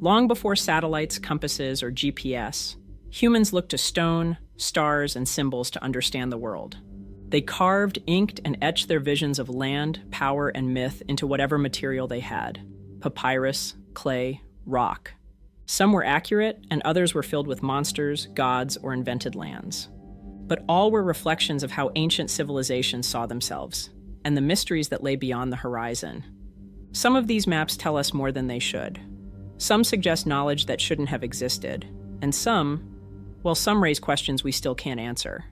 Long before satellites, compasses, or GPS, humans looked to stone, stars, and symbols to understand the world. They carved, inked, and etched their visions of land, power, and myth into whatever material they had: papyrus, clay, rock. Some were accurate, and others were filled with monsters, gods, or invented lands. But all were reflections of how ancient civilizations saw themselves, and the mysteries that lay beyond the horizon. Some of these maps tell us more than they should. Some suggest knowledge that shouldn't have existed, and some raise questions we still can't answer.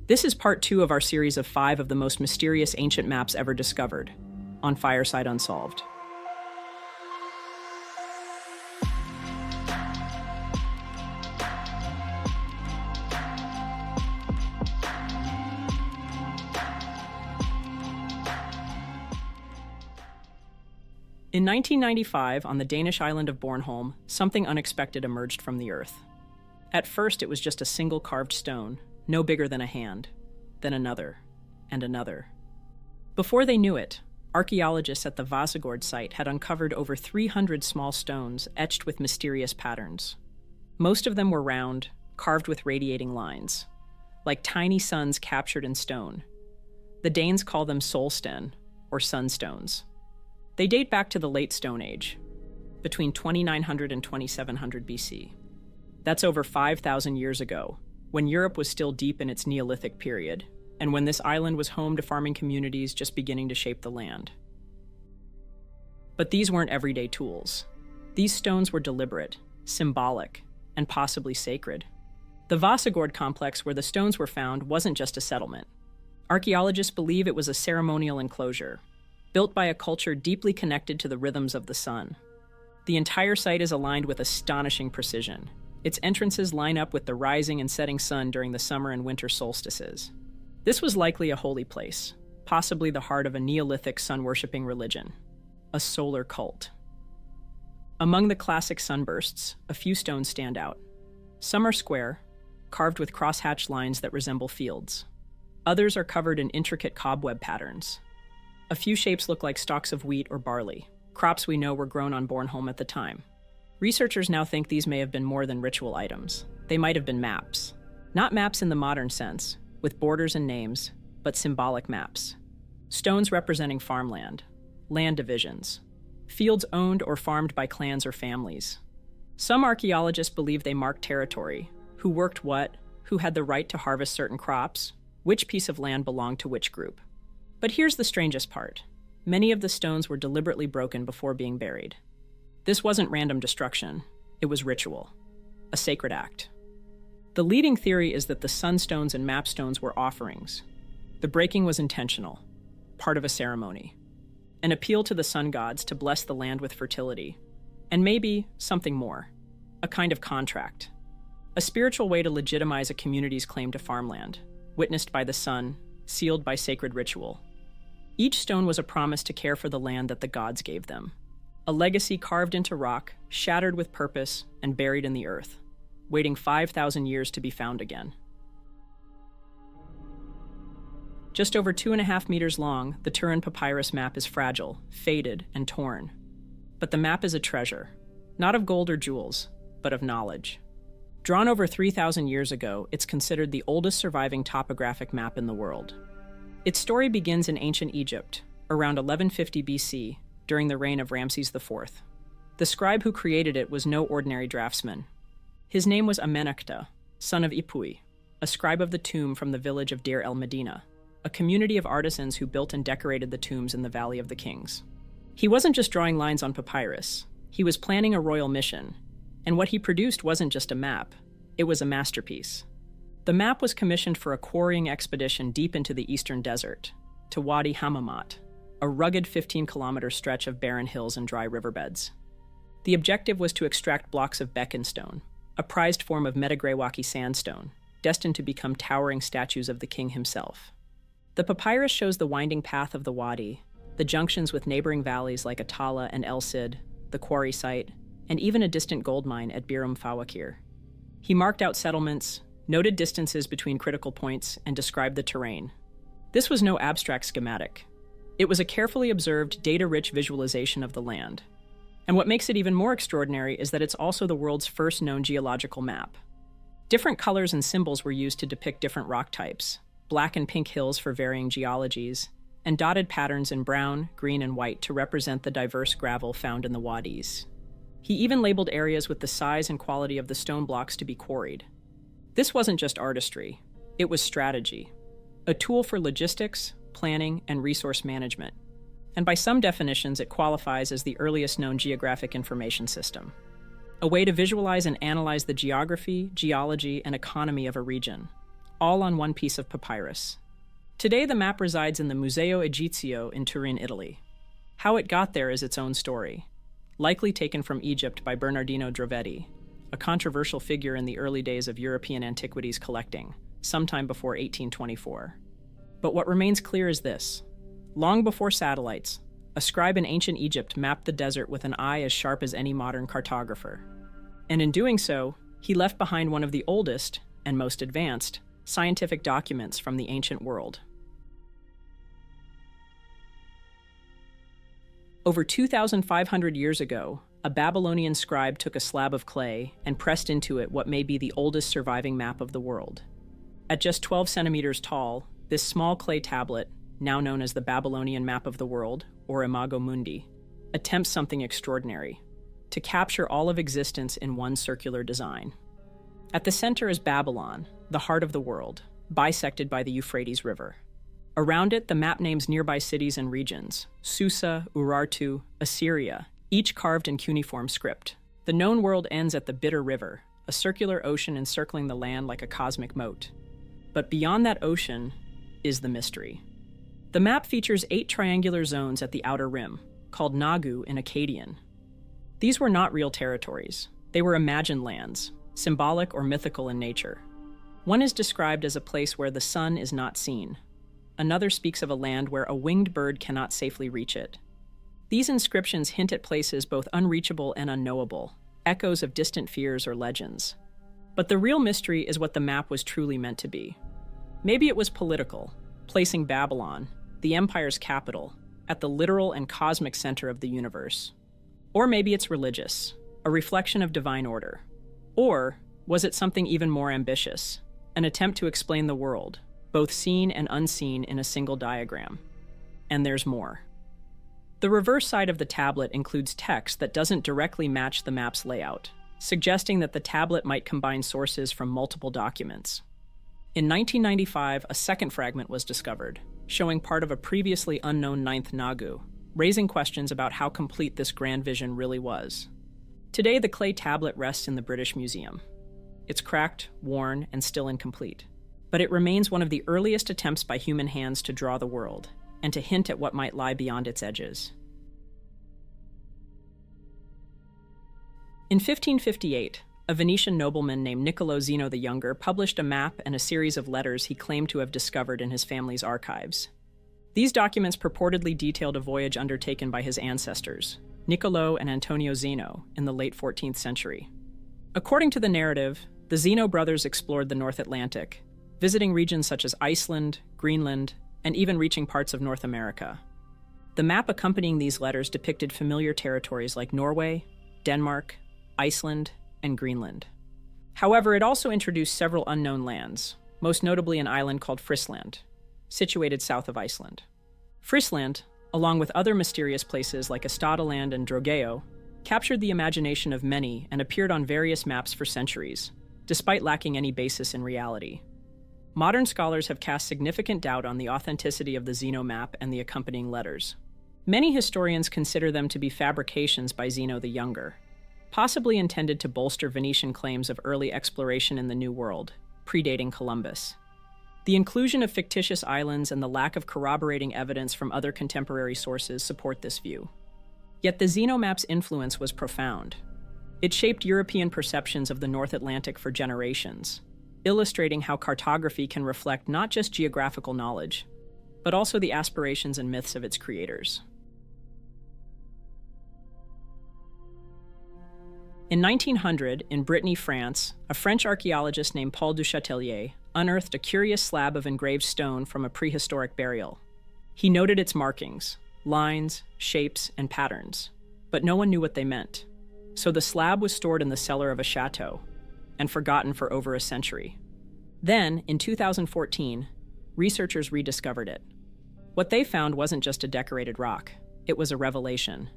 This is part 2 of our series of 5 of the most mysterious ancient maps ever discovered, on Fireside Unsolved. In 1995, on the Danish island of Bornholm, something unexpected emerged from the earth. At first, it was just a single carved stone, no bigger than a hand, then another, and another. Before they knew it, archaeologists at the Vassagård site had uncovered over 300 small stones etched with mysterious patterns. Most of them were round, carved with radiating lines, like tiny suns captured in stone. The Danes call them solsten, or sunstones. They date back to the late Stone Age, between 2900 and 2700 BC. That's over 5,000 years ago, when Europe was still deep in its Neolithic period, and when this island was home to farming communities just beginning to shape the land. But these weren't everyday tools. These stones were deliberate, symbolic, and possibly sacred. The Vassagård complex where the stones were found wasn't just a settlement. Archaeologists believe it was a ceremonial enclosure, built by a culture deeply connected to the rhythms of the sun. The entire site is aligned with astonishing precision. Its entrances line up with the rising and setting sun during the summer and winter solstices. This was likely a holy place, possibly the heart of a Neolithic sun-worshipping religion, a solar cult. Among the classic sunbursts, a few stones stand out. Some are square, carved with crosshatched lines that resemble fields. Others are covered in intricate cobweb patterns. A few shapes look like stalks of wheat or barley, crops we know were grown on Bornholm at the time. Researchers now think these may have been more than ritual items. They might have been maps. Not maps in the modern sense, with borders and names, but symbolic maps. Stones representing farmland, land divisions, fields owned or farmed by clans or families. Some archaeologists believe they marked territory, who worked what, who had the right to harvest certain crops, which piece of land belonged to which group. But here's the strangest part. Many of the stones were deliberately broken before being buried. This wasn't random destruction. It was ritual, a sacred act. The leading theory is that the sunstones and mapstones were offerings. The breaking was intentional, part of a ceremony, an appeal to the sun gods to bless the land with fertility, and maybe something more, a kind of contract, a spiritual way to legitimize a community's claim to farmland, witnessed by the sun, sealed by sacred ritual. Each stone was a promise to care for the land that the gods gave them, a legacy carved into rock, shattered with purpose, and buried in the earth, waiting 5,000 years to be found again. Just over 2.5 meters long, the Turin papyrus map is fragile, faded, and torn. But the map is a treasure, not of gold or jewels, but of knowledge. Drawn over 3,000 years ago, it's considered the oldest surviving topographic map in the world. Its story begins in ancient Egypt, around 1150 BC, during the reign of Ramses IV. The scribe who created it was no ordinary draftsman. His name was Amenekta, son of Ipui, a scribe of the tomb from the village of Deir el-Medina, a community of artisans who built and decorated the tombs in the Valley of the Kings. He wasn't just drawing lines on papyrus. He was planning a royal mission, and what he produced wasn't just a map. It was a masterpiece. The map was commissioned for a quarrying expedition deep into the eastern desert, to Wadi Hammamat, a rugged 15-kilometer stretch of barren hills and dry riverbeds. The objective was to extract blocks of Beckenstone, a prized form of Metagraywaki sandstone, destined to become towering statues of the king himself. The papyrus shows the winding path of the wadi, the junctions with neighboring valleys like Atala and El Cid, the quarry site, and even a distant gold mine at Birum Fawakir. He marked out settlements, noted distances between critical points, and described the terrain. This was no abstract schematic. It was a carefully observed, data-rich visualization of the land. And what makes it even more extraordinary is that it's also the world's first known geological map. Different colors and symbols were used to depict different rock types, black and pink hills for varying geologies, and dotted patterns in brown, green, and white to represent the diverse gravel found in the wadis. He even labeled areas with the size and quality of the stone blocks to be quarried. This wasn't just artistry, it was strategy, a tool for logistics, planning, and resource management. And by some definitions, it qualifies as the earliest known geographic information system, a way to visualize and analyze the geography, geology, and economy of a region, all on one piece of papyrus. Today, the map resides in the Museo Egizio in Turin, Italy. How it got there is its own story, likely taken from Egypt by Bernardino Drovetti, a controversial figure in the early days of European antiquities collecting, sometime before 1824. But what remains clear is this. Long before satellites, a scribe in ancient Egypt mapped the desert with an eye as sharp as any modern cartographer. And in doing so, he left behind one of the oldest, and most advanced, scientific documents from the ancient world. Over 2,500 years ago, a Babylonian scribe took a slab of clay and pressed into it what may be the oldest surviving map of the world. At just 12 centimeters tall, this small clay tablet, now known as the Babylonian Map of the World, or Imago Mundi, attempts something extraordinary, to capture all of existence in one circular design. At the center is Babylon, the heart of the world, bisected by the Euphrates River. Around it, the map names nearby cities and regions, Susa, Urartu, Assyria, each carved in cuneiform script. The known world ends at the Bitter River, a circular ocean encircling the land like a cosmic moat. But beyond that ocean is the mystery. The map features 8 triangular zones at the outer rim, called Nagu in Akkadian. These were not real territories. They were imagined lands, symbolic or mythical in nature. One is described as a place where the sun is not seen. Another speaks of a land where a winged bird cannot safely reach it. These inscriptions hint at places both unreachable and unknowable, echoes of distant fears or legends. But the real mystery is what the map was truly meant to be. Maybe it was political, placing Babylon, the empire's capital, at the literal and cosmic center of the universe. Or maybe it's religious, a reflection of divine order. Or was it something even more ambitious, an attempt to explain the world, both seen and unseen in a single diagram? And there's more. The reverse side of the tablet includes text that doesn't directly match the map's layout, suggesting that the tablet might combine sources from multiple documents. In 1995, a second fragment was discovered, showing part of a previously unknown ninth Nagu, raising questions about how complete this grand vision really was. Today, the clay tablet rests in the British Museum. It's cracked, worn, and still incomplete. But it remains one of the earliest attempts by human hands to draw the world, and to hint at what might lie beyond its edges. In 1558, a Venetian nobleman named Niccolò Zeno the Younger published a map and a series of letters he claimed to have discovered in his family's archives. These documents purportedly detailed a voyage undertaken by his ancestors, Niccolò and Antonio Zeno, in the late 14th century. According to the narrative, the Zeno brothers explored the North Atlantic, visiting regions such as Iceland, Greenland, and even reaching parts of North America. The map accompanying these letters depicted familiar territories like Norway, Denmark, Iceland, and Greenland. However, it also introduced several unknown lands, most notably an island called Friesland, situated south of Iceland. Friesland, along with other mysterious places like Estadaland and Drogeo, captured the imagination of many and appeared on various maps for centuries, despite lacking any basis in reality. Modern scholars have cast significant doubt on the authenticity of the Zeno map and the accompanying letters. Many historians consider them to be fabrications by Zeno the Younger, possibly intended to bolster Venetian claims of early exploration in the New World, predating Columbus. The inclusion of fictitious islands and the lack of corroborating evidence from other contemporary sources support this view. Yet the Zeno map's influence was profound. It shaped European perceptions of the North Atlantic for generations, illustrating how cartography can reflect not just geographical knowledge, but also the aspirations and myths of its creators. In 1900, in Brittany, France, a French archaeologist named Paul du Châtelier unearthed a curious slab of engraved stone from a prehistoric burial. He noted its markings, lines, shapes, and patterns, but no one knew what they meant. So the slab was stored in the cellar of a chateau and forgotten for over a century. Then, in 2014, researchers rediscovered it. What they found wasn't just a decorated rock, it was a revelation.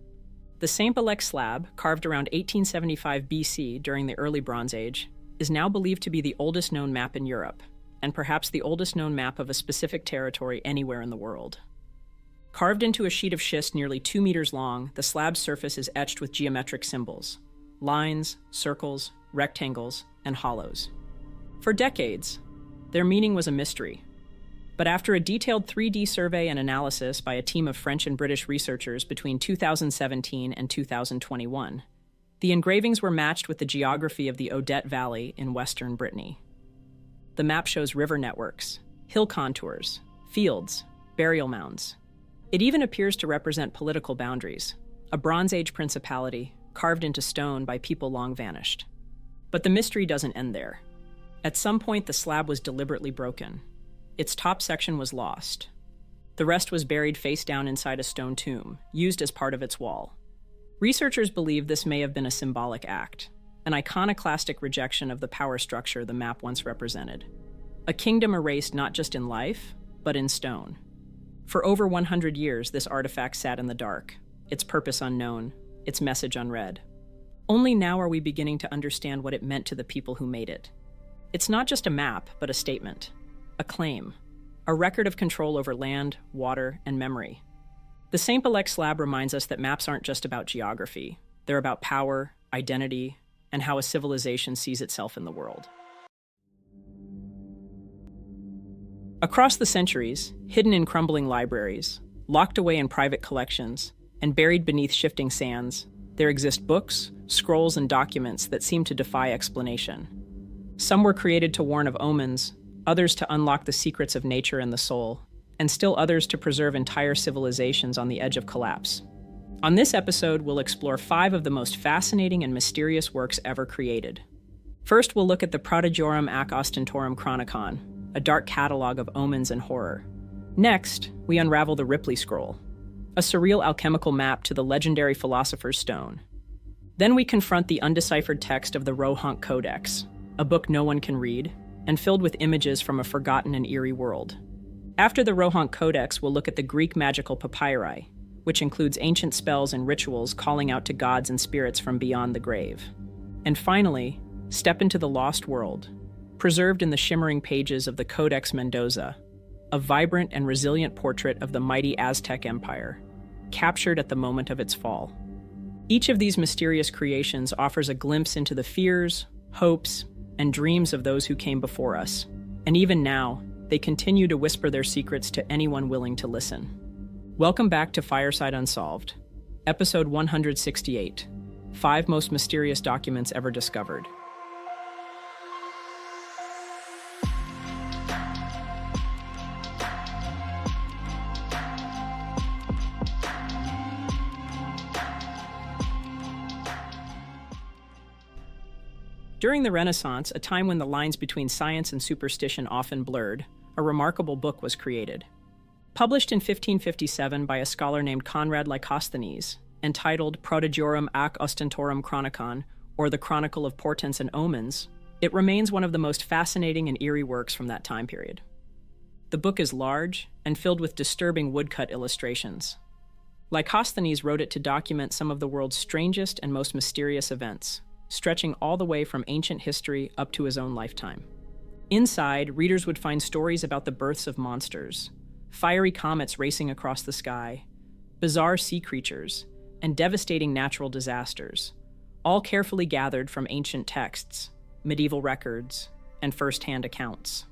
The Saint-Belec slab, carved around 1875 BC during the early Bronze Age, is now believed to be the oldest known map in Europe, and perhaps the oldest known map of a specific territory anywhere in the world. Carved into a sheet of schist nearly 2 meters long, the slab's surface is etched with geometric symbols: lines, circles, rectangles, and hollows. For decades, their meaning was a mystery. But after a detailed 3D survey and analysis by a team of French and British researchers between 2017 and 2021, the engravings were matched with the geography of the Odette Valley in western Brittany. The map shows river networks, hill contours, fields, burial mounds. It even appears to represent political boundaries, a Bronze Age principality carved into stone by people long vanished. But the mystery doesn't end there. At some point, the slab was deliberately broken. Its top section was lost. The rest was buried face down inside a stone tomb, used as part of its wall. Researchers believe this may have been a symbolic act, an iconoclastic rejection of the power structure the map once represented. A kingdom erased not just in life, but in stone. For over 100 years, this artifact sat in the dark, its purpose unknown, its message unread. Only now are we beginning to understand what it meant to the people who made it. It's not just a map, but a statement, a claim, a record of control over land, water, and memory. The Saint-Belec slab reminds us that maps aren't just about geography. They're about power, identity, and how a civilization sees itself in the world. Across the centuries, hidden in crumbling libraries, locked away in private collections, and buried beneath shifting sands, there exist books, scrolls, and documents that seem to defy explanation. Some were created to warn of omens, others to unlock the secrets of nature and the soul, and still others to preserve entire civilizations on the edge of collapse. On this episode, we'll explore 5 of the most fascinating and mysterious works ever created. First, we'll look at the Prodigium ac Ostentorum Chronicon, a dark catalog of omens and horror. Next, we unravel the Ripley Scroll, a surreal alchemical map to the legendary Philosopher's Stone. Then we confront the undeciphered text of the Rohank Codex, a book no one can read, and filled with images from a forgotten and eerie world. After the Rohank Codex, we'll look at the Greek magical papyri, which includes ancient spells and rituals calling out to gods and spirits from beyond the grave. And finally, step into the lost world, preserved in the shimmering pages of the Codex Mendoza, a vibrant and resilient portrait of the mighty Aztec Empire, captured at the moment of its fall. Each of these mysterious creations offers a glimpse into the fears, hopes, and dreams of those who came before us. And even now, they continue to whisper their secrets to anyone willing to listen. Welcome back to Fireside Unsolved, episode 168, 5 most mysterious documents ever discovered. During the Renaissance, a time when the lines between science and superstition often blurred, a remarkable book was created. Published in 1557 by a scholar named Conrad Lycosthenes, entitled Prodigium ac Ostentorum Chronicon, or the Chronicle of Portents and Omens, it remains one of the most fascinating and eerie works from that time period. The book is large and filled with disturbing woodcut illustrations. Lycosthenes wrote it to document some of the world's strangest and most mysterious events, stretching all the way from ancient history up to his own lifetime. Inside, readers would find stories about the births of monsters, fiery comets racing across the sky, bizarre sea creatures, and devastating natural disasters, all carefully gathered from ancient texts, medieval records, and first-hand accounts.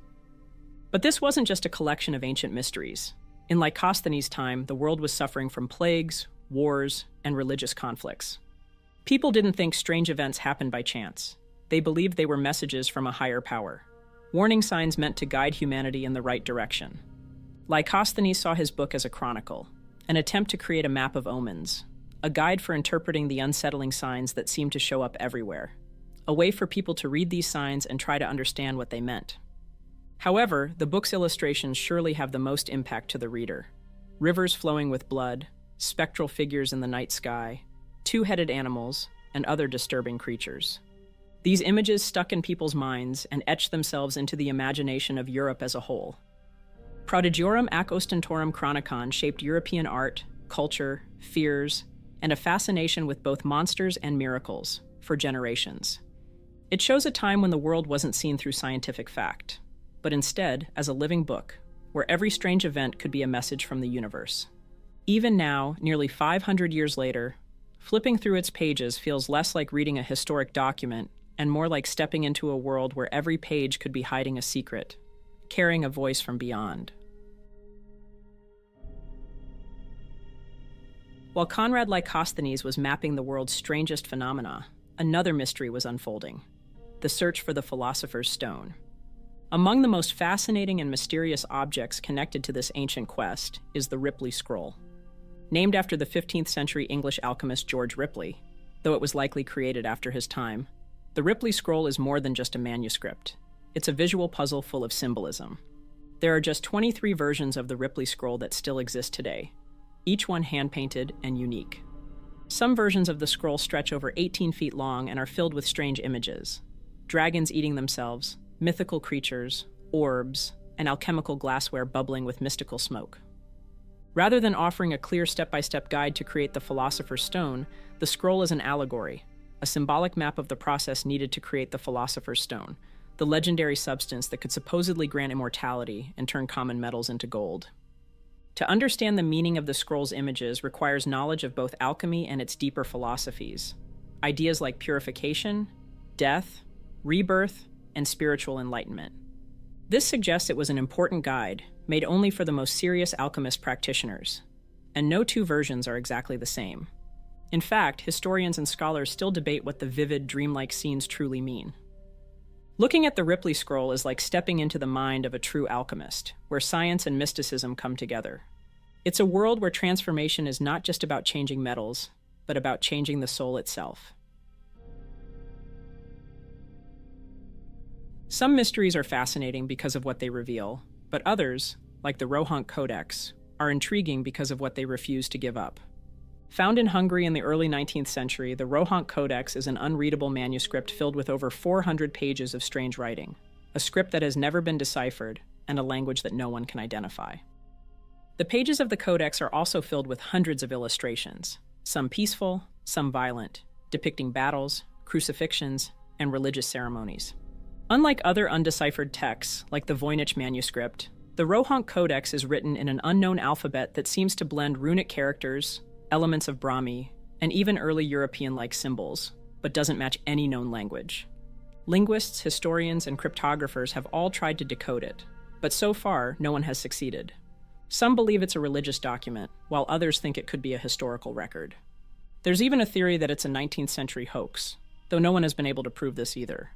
But this wasn't just a collection of ancient mysteries. In Lycosthenes' time, the world was suffering from plagues, wars, and religious conflicts. People didn't think strange events happened by chance. They believed they were messages from a higher power, warning signs meant to guide humanity in the right direction. Lycosthenes saw his book as a chronicle, an attempt to create a map of omens, a guide for interpreting the unsettling signs that seemed to show up everywhere, a way for people to read these signs and try to understand what they meant. However, the book's illustrations surely have the most impact to the reader. Rivers flowing with blood, spectral figures in the night sky, two-headed animals, and other disturbing creatures. These images stuck in people's minds and etched themselves into the imagination of Europe as a whole. Prodigiorum ac ostentorum chronicon shaped European art, culture, fears, and a fascination with both monsters and miracles for generations. It shows a time when the world wasn't seen through scientific fact, but instead as a living book, where every strange event could be a message from the universe. Even now, nearly 500 years later, flipping through its pages feels less like reading a historic document and more like stepping into a world where every page could be hiding a secret, carrying a voice from beyond. While Conrad Lycosthenes was mapping the world's strangest phenomena, another mystery was unfolding: the search for the Philosopher's Stone. Among the most fascinating and mysterious objects connected to this ancient quest is the Ripley Scroll. Named after the 15th century English alchemist George Ripley, though it was likely created after his time, the Ripley Scroll is more than just a manuscript. It's a visual puzzle full of symbolism. There are just 23 versions of the Ripley Scroll that still exist today, each one hand-painted and unique. Some versions of the scroll stretch over 18 feet long and are filled with strange images: dragons eating themselves, mythical creatures, orbs, and alchemical glassware bubbling with mystical smoke. Rather than offering a clear step-by-step guide to create the Philosopher's Stone, the scroll is an allegory, a symbolic map of the process needed to create the Philosopher's Stone, the legendary substance that could supposedly grant immortality and turn common metals into gold. To understand the meaning of the scroll's images requires knowledge of both alchemy and its deeper philosophies, ideas like purification, death, rebirth, and spiritual enlightenment. This suggests it was an important guide, made only for the most serious alchemist practitioners, and no two versions are exactly the same. In fact, historians and scholars still debate what the vivid, dreamlike scenes truly mean. Looking at the Ripley Scroll is like stepping into the mind of a true alchemist, where science and mysticism come together. It's a world where transformation is not just about changing metals, but about changing the soul itself. Some mysteries are fascinating because of what they reveal, but others, like the Rohank Codex, are intriguing because of what they refuse to give up. Found in Hungary in the early 19th century, the Rohank Codex is an unreadable manuscript filled with over 400 pages of strange writing, a script that has never been deciphered, and a language that no one can identify. The pages of the Codex are also filled with hundreds of illustrations, some peaceful, some violent, depicting battles, crucifixions, and religious ceremonies. Unlike other undeciphered texts, like the Voynich manuscript, the Rohank Codex is written in an unknown alphabet that seems to blend runic characters, elements of Brahmi, and even early European-like symbols, but doesn't match any known language. Linguists, historians, and cryptographers have all tried to decode it, but so far, no one has succeeded. Some believe it's a religious document, while others think it could be a historical record. There's even a theory that it's a 19th century hoax, though no one has been able to prove this either.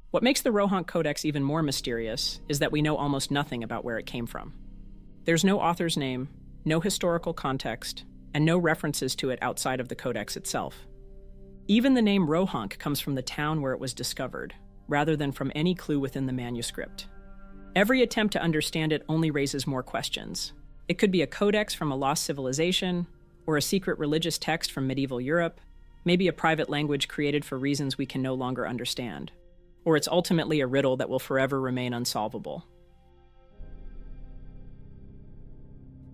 What makes the Rohank Codex even more mysterious is that we know almost nothing about where it came from. There's no author's name, no historical context, and no references to it outside of the Codex itself. Even the name Rohank comes from the town where it was discovered, rather than from any clue within the manuscript. Every attempt to understand it only raises more questions. It could be a codex from a lost civilization, or a secret religious text from medieval Europe, maybe a private language created for reasons we can no longer understand. Or it's ultimately a riddle that will forever remain unsolvable.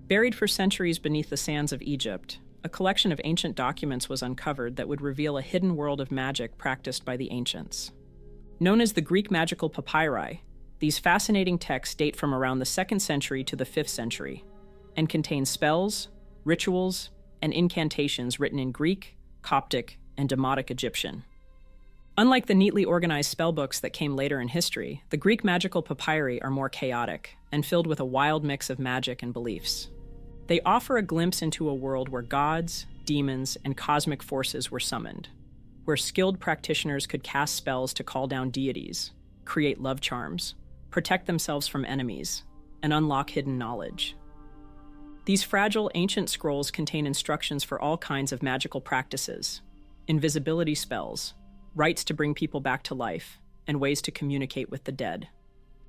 Buried for centuries beneath the sands of Egypt, a collection of ancient documents was uncovered that would reveal a hidden world of magic practiced by the ancients. Known as the Greek magical papyri, these fascinating texts date from around the 2nd century to the 5th century, and contain spells, rituals, and incantations written in Greek, Coptic, and Demotic Egyptian. Unlike the neatly organized spellbooks that came later in history, the Greek magical papyri are more chaotic and filled with a wild mix of magic and beliefs. They offer a glimpse into a world where gods, demons, and cosmic forces were summoned, where skilled practitioners could cast spells to call down deities, create love charms, protect themselves from enemies, and unlock hidden knowledge. These fragile, ancient scrolls contain instructions for all kinds of magical practices, invisibility spells, rites to bring people back to life, and ways to communicate with the dead.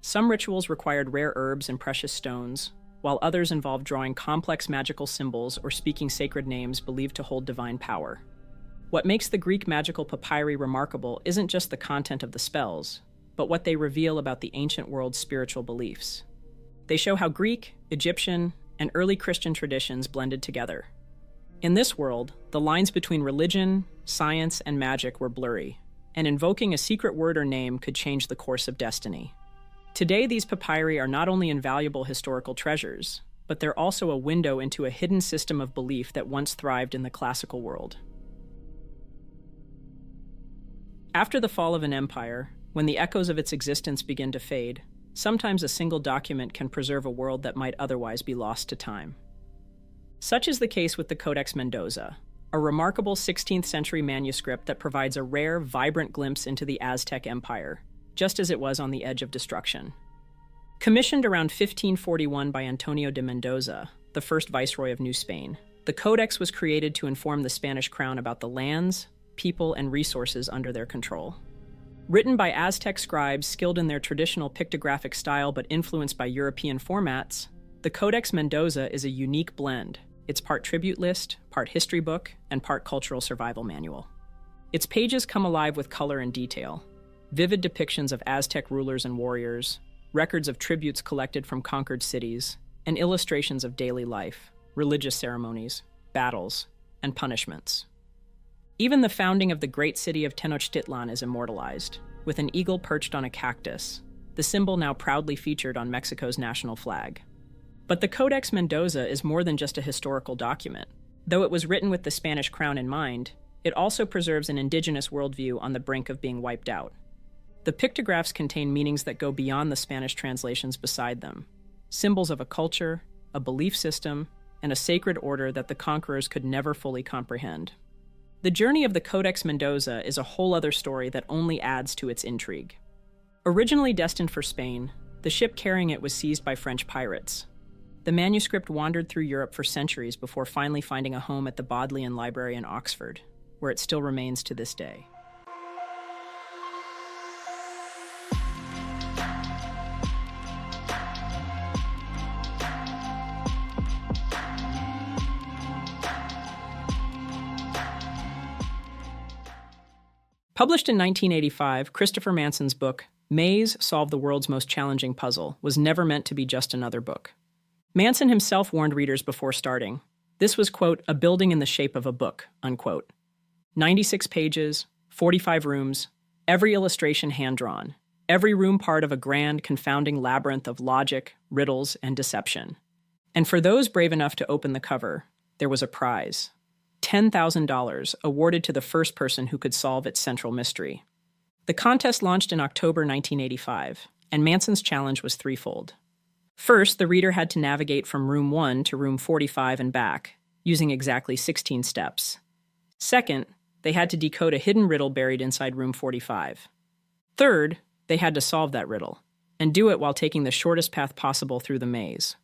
Some rituals required rare herbs and precious stones, while others involved drawing complex magical symbols or speaking sacred names believed to hold divine power. What makes the Greek magical papyri remarkable isn't just the content of the spells, but what they reveal about the ancient world's spiritual beliefs. They show how Greek, Egyptian, and early Christian traditions blended together. In this world, the lines between religion, science, and magic were blurry, and invoking a secret word or name could change the course of destiny. Today, these papyri are not only invaluable historical treasures, but they're also a window into a hidden system of belief that once thrived in the classical world. After the fall of an empire, when the echoes of its existence begin to fade, sometimes a single document can preserve a world that might otherwise be lost to time. Such is the case with the Codex Mendoza, a remarkable 16th century manuscript that provides a rare, vibrant glimpse into the Aztec Empire, just as it was on the edge of destruction. Commissioned around 1541 by Antonio de Mendoza, the first viceroy of New Spain, the Codex was created to inform the Spanish crown about the lands, people, and resources under their control. Written by Aztec scribes skilled in their traditional pictographic style but influenced by European formats, the Codex Mendoza is a unique blend. It's part tribute list, part history book, and part cultural survival manual. Its pages come alive with color and detail. Vivid depictions of Aztec rulers and warriors, records of tributes collected from conquered cities, and illustrations of daily life, religious ceremonies, battles, and punishments. Even the founding of the great city of Tenochtitlan is immortalized, with an eagle perched on a cactus, the symbol now proudly featured on Mexico's national flag. But the Codex Mendoza is more than just a historical document. Though it was written with the Spanish crown in mind, it also preserves an indigenous worldview on the brink of being wiped out. The pictographs contain meanings that go beyond the Spanish translations beside them, symbols of a culture, a belief system, and a sacred order that the conquerors could never fully comprehend. The journey of the Codex Mendoza is a whole other story that only adds to its intrigue. Originally destined for Spain, the ship carrying it was seized by French pirates. The manuscript wandered through Europe for centuries before finally finding a home at the Bodleian Library in Oxford, where it still remains to this day. Published in 1985, Christopher Manson's book, Maze Solve the World's Most Challenging Puzzle, was never meant to be just another book. Manson himself warned readers before starting. This was, quote, a building in the shape of a book, unquote. 96 pages, 45 rooms, every illustration hand-drawn, every room part of a grand, confounding labyrinth of logic, riddles, and deception. And for those brave enough to open the cover, there was a prize. $10,000 awarded to the first person who could solve its central mystery. The contest launched in October 1985, and Manson's challenge was threefold. First, the reader had to navigate from room 1 to room 45 and back, using exactly 16 steps. Second, they had to decode a hidden riddle buried inside room 45. Third, they had to solve that riddle, and do it while taking the shortest path possible through the maze.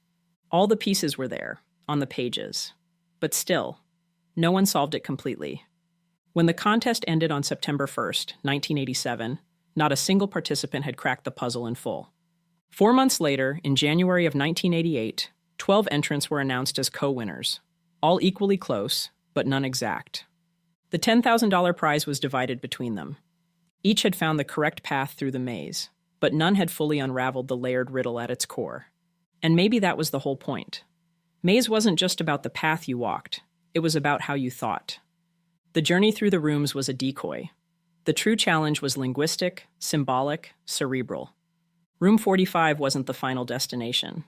All the pieces were there, on the pages. But still, no one solved it completely. When the contest ended on September 1st, 1987, not a single participant had cracked the puzzle in full. 4 months later, in January of 1988, 12 entrants were announced as co-winners, all equally close, but none exact. The $10,000 prize was divided between them. Each had found the correct path through the maze, but none had fully unraveled the layered riddle at its core. And maybe that was the whole point. Maze wasn't just about the path you walked. It was about how you thought. The journey through the rooms was a decoy. The true challenge was linguistic, symbolic, cerebral. Room 45 wasn't the final destination.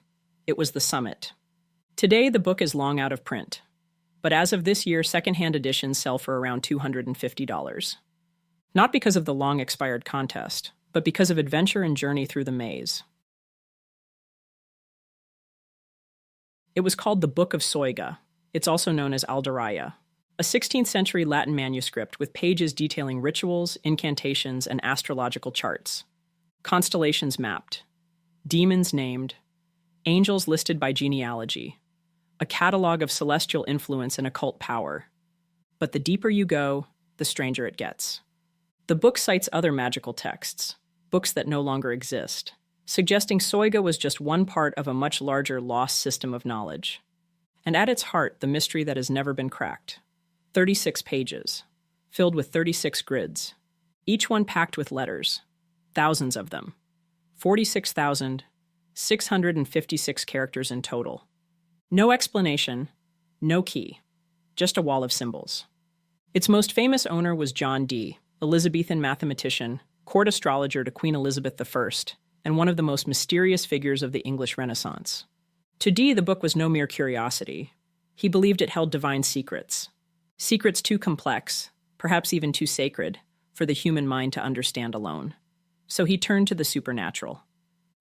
It was the summit. Today, the book is long out of print. But as of this year, secondhand editions sell for around $250. Not because of the long-expired contest, but because of adventure and journey through the maze. It was called the Book of Soiga. It's also known as Aldaraya, a 16th century Latin manuscript with pages detailing rituals, incantations, and astrological charts. Constellations mapped, demons named, angels listed by genealogy, a catalog of celestial influence and occult power. But the deeper you go, the stranger it gets. The book cites other magical texts, books that no longer exist, suggesting Soiga was just one part of a much larger lost system of knowledge. And at its heart, the mystery that has never been cracked. 36 pages, filled with 36 grids, each one packed with letters, thousands of them, 46,656 characters in total. No explanation, no key, just a wall of symbols. Its most famous owner was John Dee, Elizabethan mathematician, court astrologer to Queen Elizabeth I, and one of the most mysterious figures of the English Renaissance. To Dee, the book was no mere curiosity. He believed it held divine secrets. Secrets too complex, perhaps even too sacred, for the human mind to understand alone. So he turned to the supernatural.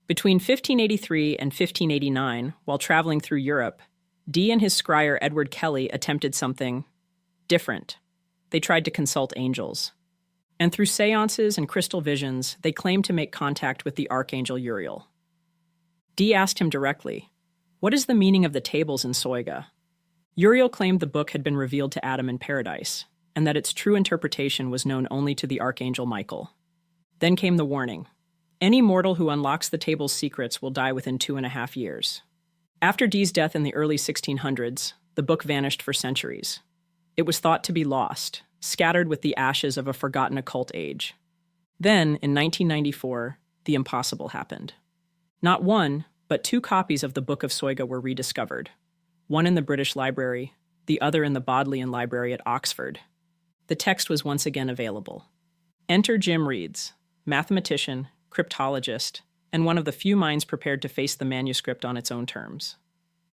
Between 1583 and 1589, while traveling through Europe, Dee and his scryer Edward Kelly attempted something different. They tried to consult angels. And through seances and crystal visions, they claimed to make contact with the archangel Uriel. Dee asked him directly, "What is the meaning of the tables in Soiga?" Uriel claimed the book had been revealed to Adam in paradise, and that its true interpretation was known only to the archangel Michael. Then came the warning. Any mortal who unlocks the table's secrets will die within 2.5 years. After Dee's death in the early 1600s, the book vanished for centuries. It was thought to be lost, scattered with the ashes of a forgotten occult age. Then, in 1994, the impossible happened. Not one, but 2 copies of the Book of Soiga were rediscovered, one in the British Library, the other in the Bodleian Library at Oxford. The text was once again available. Enter Jim Reeds, mathematician, cryptologist, and one of the few minds prepared to face the manuscript on its own terms.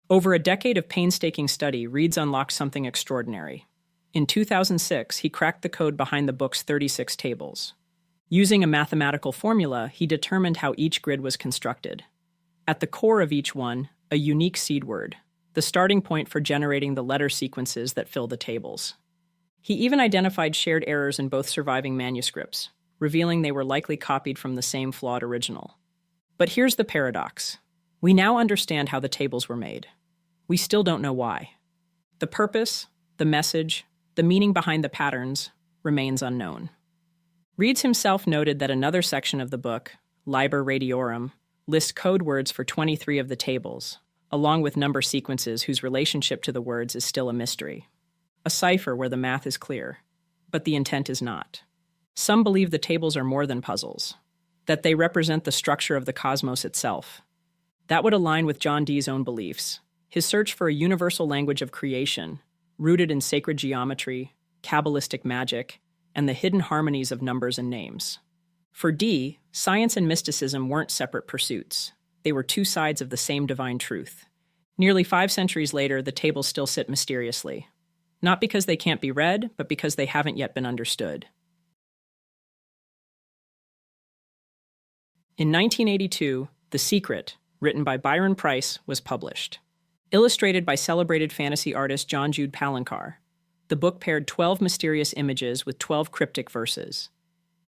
Over a decade of painstaking study, Reeds unlocked something extraordinary. In 2006, he cracked the code behind the book's 36 tables. Using a mathematical formula, he determined how each grid was constructed. At the core of each one, a unique seed word, the starting point for generating the letter sequences that fill the tables. He even identified shared errors in both surviving manuscripts, revealing they were likely copied from the same flawed original. But here's the paradox. We now understand how the tables were made. We still don't know why. The purpose, the message, the meaning behind the patterns remains unknown. Reeds himself noted that another section of the book, Liber Radiorum, lists code words for 23 of the tables, along with number sequences whose relationship to the words is still a mystery. A cipher where the math is clear, but the intent is not. Some believe the tables are more than puzzles, that they represent the structure of the cosmos itself. That would align with John Dee's own beliefs, his search for a universal language of creation, rooted in sacred geometry, Kabbalistic magic, and the hidden harmonies of numbers and names. For Dee, science and mysticism weren't separate pursuits. They were 2 sides of the same divine truth. Nearly 5 centuries later, the tables still sit mysteriously. Not because they can't be read, but because they haven't yet been understood. In 1982, The Secret, written by Byron Preiss, was published. Illustrated by celebrated fantasy artist John Jude Palancar, the book paired 12 mysterious images with 12 cryptic verses.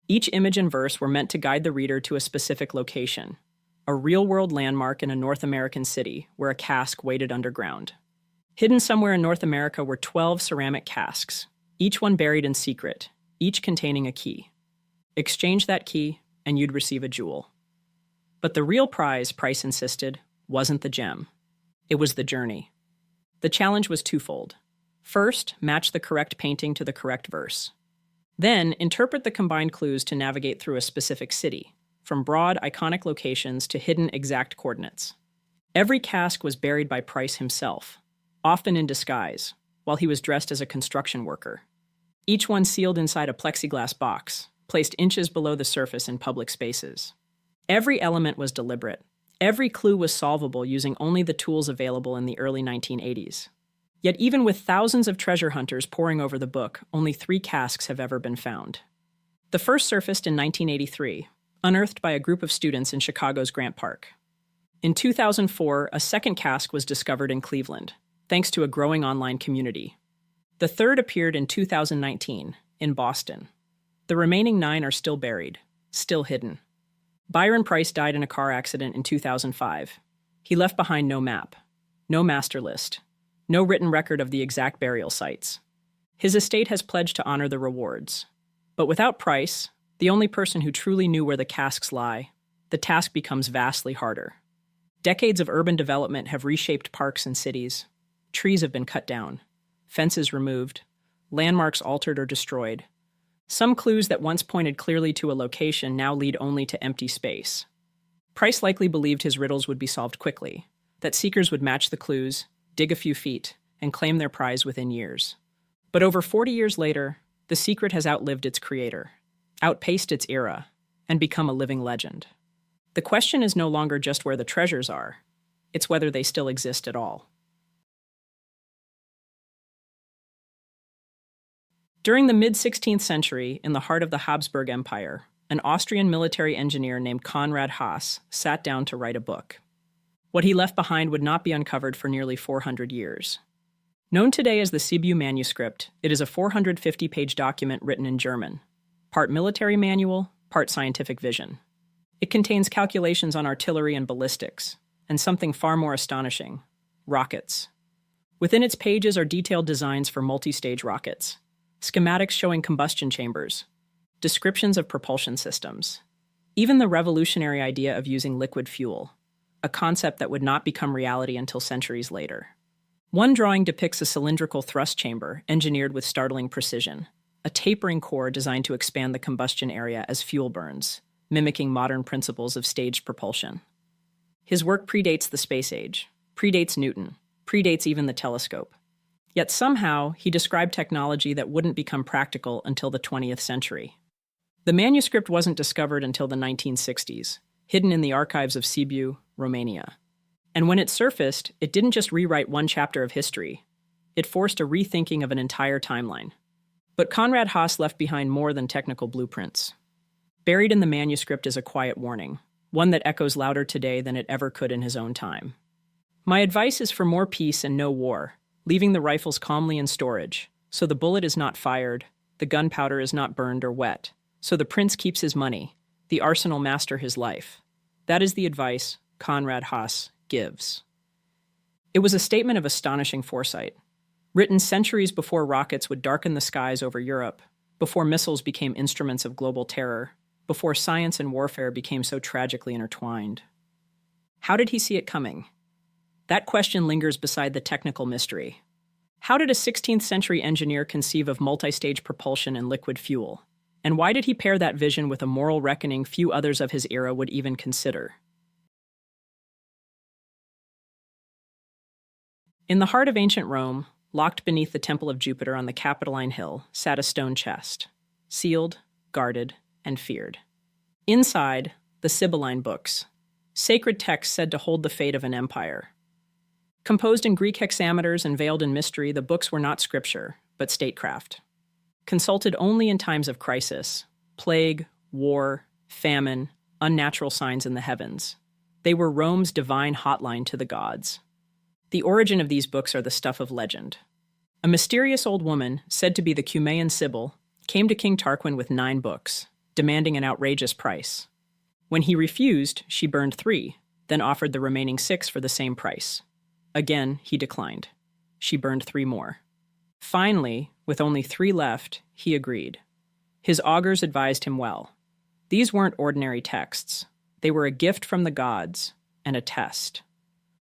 Each image and verse were meant to guide the reader to a specific location, a real-world landmark in a North American city where a cask waited underground. Hidden somewhere in North America were 12 ceramic casks, each one buried in secret, each containing a key. Exchange that key, and you'd receive a jewel. But the real prize, Preiss insisted, wasn't the gem. It was the journey. The challenge was twofold. First, match the correct painting to the correct verse. Then, interpret the combined clues to navigate through a specific city, from broad, iconic locations to hidden, exact coordinates. Every cask was buried by Preiss himself, often in disguise, while he was dressed as a construction worker. Each one sealed inside a plexiglass box, placed inches below the surface in public spaces. Every element was deliberate. Every clue was solvable using only the tools available in the early 1980s. Yet even with thousands of treasure hunters poring over the book, only 3 casks have ever been found. The first surfaced in 1983, unearthed by a group of students in Chicago's Grant Park. In 2004, a second cask was discovered in Cleveland, thanks to a growing online community. The third appeared in 2019, in Boston. The remaining 9 are still buried, still hidden. Byron Preiss died in a car accident in 2005. He left behind no map, no master list, no written record of the exact burial sites. His estate has pledged to honor the rewards. But without Preiss, the only person who truly knew where the casks lie, the task becomes vastly harder. Decades of urban development have reshaped parks and cities. Trees have been cut down, fences removed, landmarks altered or destroyed, Some clues that once pointed clearly to a location now lead only to empty space. Price likely believed his riddles would be solved quickly, that seekers would match the clues, dig a few feet, and claim their prize within years. But over 40 years later, the secret has outlived its creator, outpaced its era, and become a living legend. The question is no longer just where the treasures are, it's whether they still exist at all. During the mid-16th century, in the heart of the Habsburg Empire, an Austrian military engineer named Konrad Haas sat down to write a book. What he left behind would not be uncovered for nearly 400 years. Known today as the Sibiu manuscript, it is a 450-page document written in German, part military manual, part scientific vision. It contains calculations on artillery and ballistics, and something far more astonishing, rockets. Within its pages are detailed designs for multi-stage rockets, schematics showing combustion chambers, descriptions of propulsion systems, even the revolutionary idea of using liquid fuel, a concept that would not become reality until centuries later. One drawing depicts a cylindrical thrust chamber engineered with startling precision, a tapering core designed to expand the combustion area as fuel burns, mimicking modern principles of staged propulsion. His work predates the space age, predates Newton, predates even the telescope. Yet somehow, he described technology that wouldn't become practical until the 20th century. The manuscript wasn't discovered until the 1960s, hidden in the archives of Sibiu, Romania. And when it surfaced, it didn't just rewrite one chapter of history. It forced a rethinking of an entire timeline. But Konrad Haas left behind more than technical blueprints. Buried in the manuscript is a quiet warning, one that echoes louder today than it ever could in his own time. My advice is for more peace and no war, leaving the rifles calmly in storage, so the bullet is not fired, the gunpowder is not burned or wet, so the prince keeps his money, the arsenal master his life. That is the advice Konrad Haas gives. It was a statement of astonishing foresight, written centuries before rockets would darken the skies over Europe, before missiles became instruments of global terror, before science and warfare became so tragically intertwined. How did he see it coming? That question lingers beside the technical mystery. How did a 16th century engineer conceive of multi-stage propulsion and liquid fuel? And why did he pair that vision with a moral reckoning few others of his era would even consider? In the heart of ancient Rome, locked beneath the Temple of Jupiter on the Capitoline Hill, sat a stone chest, sealed, guarded, and feared. Inside, the Sibylline books, sacred texts said to hold the fate of an empire. Composed in Greek hexameters and veiled in mystery, the books were not scripture, but statecraft. Consulted only in times of crisis, plague, war, famine, unnatural signs in the heavens. They were Rome's divine hotline to the gods. The origin of these books are the stuff of legend. A mysterious old woman, said to be the Cumaean Sibyl, came to King Tarquin with 9 books, demanding an outrageous price. When he refused, she burned 3, then offered the remaining 6 for the same price. Again, he declined. She burned 3 more. Finally, with only 3 left, he agreed. His augurs advised him well. These weren't ordinary texts. They were a gift from the gods, and a test.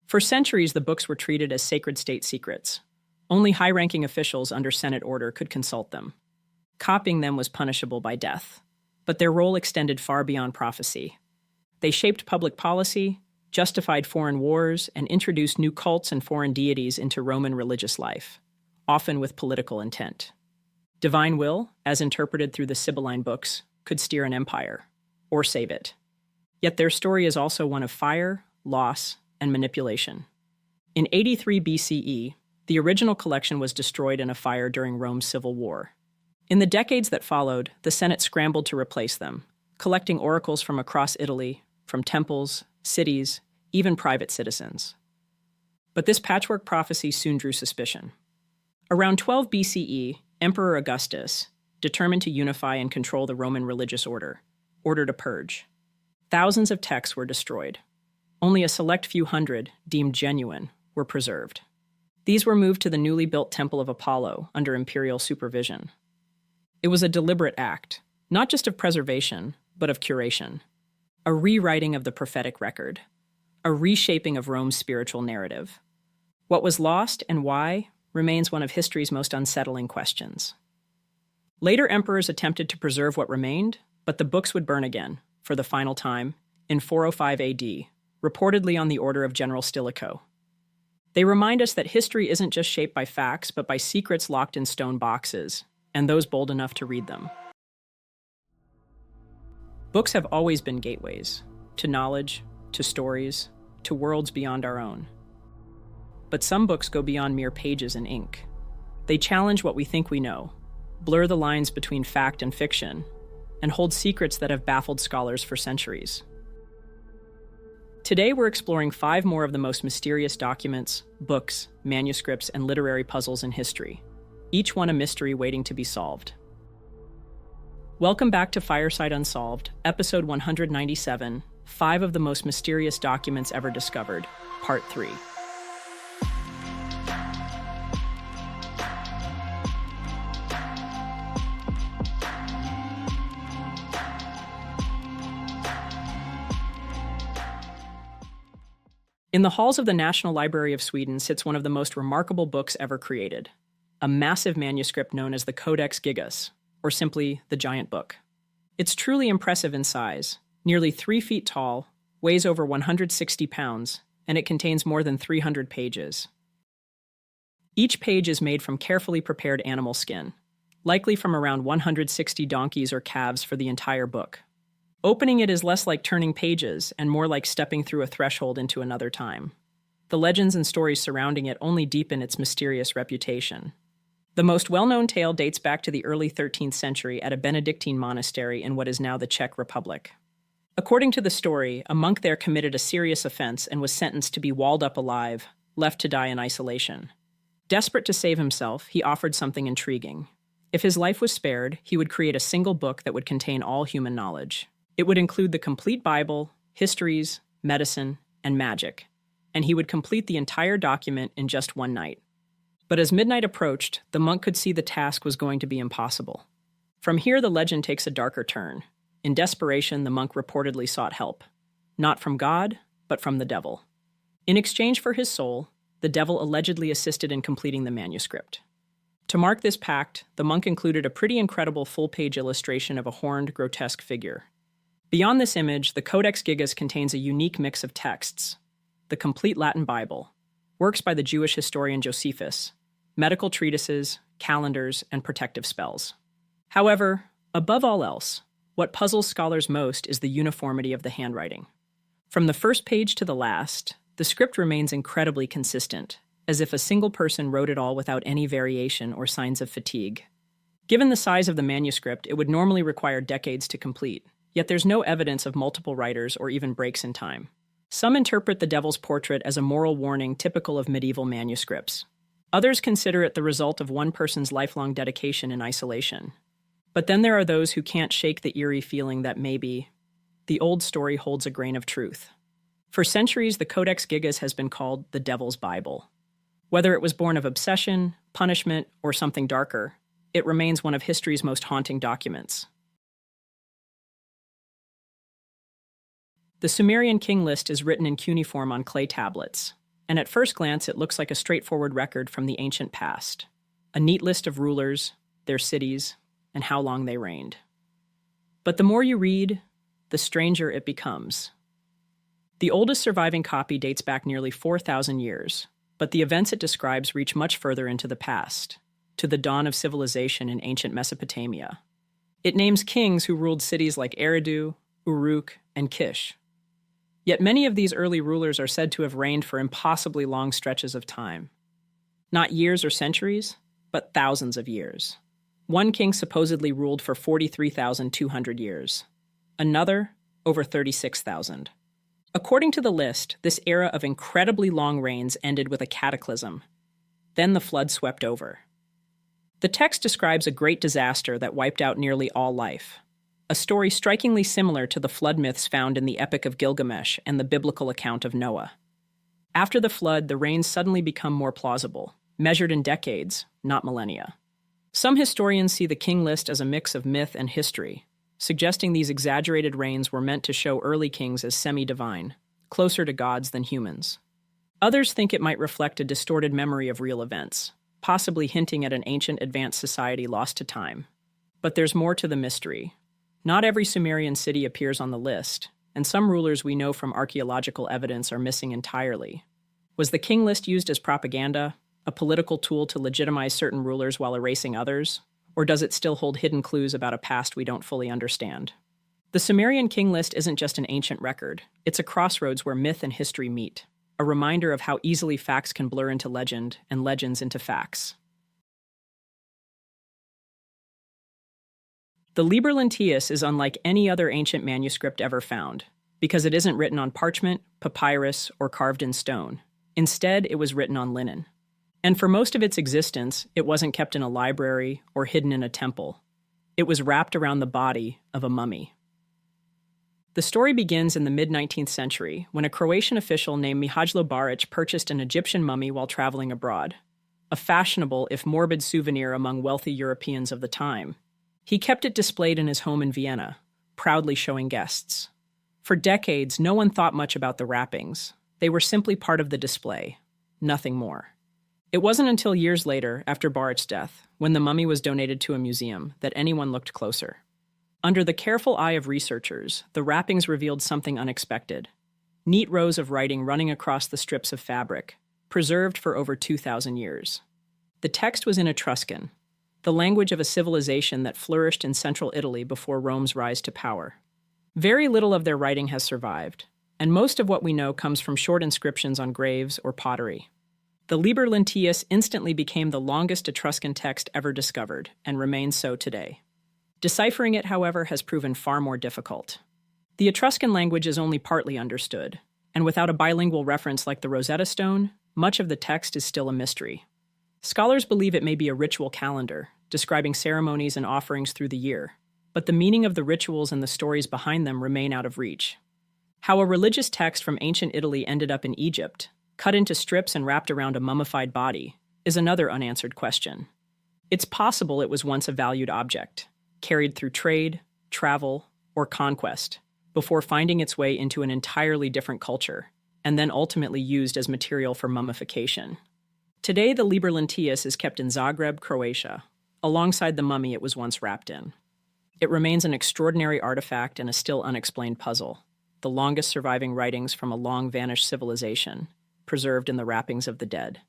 For centuries, the books were treated as sacred state secrets. Only high-ranking officials under Senate order could consult them. Copying them was punishable by death. But their role extended far beyond prophecy. They shaped public policy, justified foreign wars, and introduced new cults and foreign deities into Roman religious life, often with political intent. Divine will, as interpreted through the Sibylline books, could steer an empire, or save it. Yet their story is also one of fire, loss, and manipulation. In 83 BCE, the original collection was destroyed in a fire during Rome's civil war. In the decades that followed, the Senate scrambled to replace them, collecting oracles from across Italy, from temples, cities, even private citizens. But this patchwork prophecy soon drew suspicion. Around 12 BCE, Emperor Augustus, determined to unify and control the Roman religious order, ordered a purge. Thousands of texts were destroyed. Only a select few hundred, deemed genuine, were preserved. These were moved to the newly built Temple of Apollo under imperial supervision. It was a deliberate act, not just of preservation, but of curation. A rewriting of the prophetic record. A reshaping of Rome's spiritual narrative. What was lost and why remains one of history's most unsettling questions. Later emperors attempted to preserve what remained, but the books would burn again, for the final time, in 405 AD, reportedly on the order of General Stilicho. They remind us that history isn't just shaped by facts, but by secrets locked in stone boxes, and those bold enough to read them. Books have always been gateways, to knowledge, to stories, to worlds beyond our own. But some books go beyond mere pages and ink. They challenge what we think we know, blur the lines between fact and fiction, and hold secrets that have baffled scholars for centuries. Today we're exploring 5 more of the most mysterious documents, books, manuscripts, and literary puzzles in history, each one a mystery waiting to be solved. Welcome back to Fireside Unsolved, episode 197, 5 of the most mysterious documents ever discovered, part 3. In the halls of the National Library of Sweden sits one of the most remarkable books ever created, a massive manuscript known as the Codex Gigas, or simply the Giant Book. It's truly impressive in size, nearly 3 feet tall, weighs over 160 pounds, and it contains more than 300 pages. Each page is made from carefully prepared animal skin, likely from around 160 donkeys or calves for the entire book. Opening it is less like turning pages and more like stepping through a threshold into another time. The legends and stories surrounding it only deepen its mysterious reputation. The most well-known tale dates back to the early 13th century at a Benedictine monastery in what is now the Czech Republic. According to the story, a monk there committed a serious offense and was sentenced to be walled up alive, left to die in isolation. Desperate to save himself, he offered something intriguing. If his life was spared, he would create a single book that would contain all human knowledge. It would include the complete Bible, histories, medicine, and magic, and he would complete the entire document in just one night. But as midnight approached, the monk could see the task was going to be impossible. From here, the legend takes a darker turn. In desperation, the monk reportedly sought help, not from God, but from the devil. In exchange for his soul, the devil allegedly assisted in completing the manuscript. To mark this pact, the monk included a pretty incredible full-page illustration of a horned, grotesque figure. Beyond this image, the Codex Gigas contains a unique mix of texts: the complete Latin Bible, works by the Jewish historian Josephus, medical treatises, calendars, and protective spells. However, above all else, what puzzles scholars most is the uniformity of the handwriting. From the first page to the last, the script remains incredibly consistent, as if a single person wrote it all without any variation or signs of fatigue. Given the size of the manuscript, it would normally require decades to complete. Yet there's no evidence of multiple writers or even breaks in time. Some interpret the devil's portrait as a moral warning typical of medieval manuscripts. Others consider it the result of one person's lifelong dedication in isolation. But then there are those who can't shake the eerie feeling that maybe the old story holds a grain of truth. For centuries, the Codex Gigas has been called the Devil's Bible. Whether it was born of obsession, punishment, or something darker, it remains one of history's most haunting documents. The Sumerian king list is written in cuneiform on clay tablets, and at first glance it looks like a straightforward record from the ancient past. A neat list of rulers, their cities, and how long they reigned. But the more you read, the stranger it becomes. The oldest surviving copy dates back nearly 4,000 years, but the events it describes reach much further into the past, to the dawn of civilization in ancient Mesopotamia. It names kings who ruled cities like Eridu, Uruk, and Kish. Yet many of these early rulers are said to have reigned for impossibly long stretches of time. Not years or centuries, but thousands of years. One king supposedly ruled for 43,200 years. Another, over 36,000. According to the list, this era of incredibly long reigns ended with a cataclysm. Then the flood swept over. The text describes a great disaster that wiped out nearly all life. A story strikingly similar to the flood myths found in the Epic of Gilgamesh and the biblical account of Noah. After the flood, the reigns suddenly become more plausible, measured in decades, not millennia. Some historians see the king list as a mix of myth and history, suggesting these exaggerated reigns were meant to show early kings as semi-divine, closer to gods than humans. Others think it might reflect a distorted memory of real events, possibly hinting at an ancient advanced society lost to time. But there's more to the mystery. Not every Sumerian city appears on the list, and some rulers we know from archaeological evidence are missing entirely. Was the king list used as propaganda, a political tool to legitimize certain rulers while erasing others? Or does it still hold hidden clues about a past we don't fully understand? The Sumerian king list isn't just an ancient record, it's a crossroads where myth and history meet, a reminder of how easily facts can blur into legend and legends into facts. The Liber Lentius is unlike any other ancient manuscript ever found, because it isn't written on parchment, papyrus, or carved in stone. Instead, it was written on linen. And for most of its existence, it wasn't kept in a library or hidden in a temple. It was wrapped around the body of a mummy. The story begins in the mid-19th century when a Croatian official named Mihajlo Baric purchased an Egyptian mummy while traveling abroad, a fashionable, if morbid, souvenir among wealthy Europeans of the time. He kept it displayed in his home in Vienna, proudly showing guests. For decades, no one thought much about the wrappings. They were simply part of the display, nothing more. It wasn't until years later, after Baric's death, when the mummy was donated to a museum, that anyone looked closer. Under the careful eye of researchers, the wrappings revealed something unexpected. Neat rows of writing running across the strips of fabric, preserved for over 2,000 years. The text was in Etruscan, the language of a civilization that flourished in central Italy before Rome's rise to power. Very little of their writing has survived, and most of what we know comes from short inscriptions on graves or pottery. The Liber Lentius instantly became the longest Etruscan text ever discovered, and remains so today. Deciphering it, however, has proven far more difficult. The Etruscan language is only partly understood, and without a bilingual reference like the Rosetta Stone, much of the text is still a mystery. Scholars believe it may be a ritual calendar, describing ceremonies and offerings through the year, but the meaning of the rituals and the stories behind them remain out of reach. How a religious text from ancient Italy ended up in Egypt, cut into strips and wrapped around a mummified body, is another unanswered question. It's possible it was once a valued object, carried through trade, travel, or conquest, before finding its way into an entirely different culture, and then ultimately used as material for mummification. Today, the Liber Lentius is kept in Zagreb, Croatia, alongside the mummy it was once wrapped in. It remains an extraordinary artifact and a still unexplained puzzle, the longest surviving writings from a long-vanished civilization, preserved in the wrappings of the dead.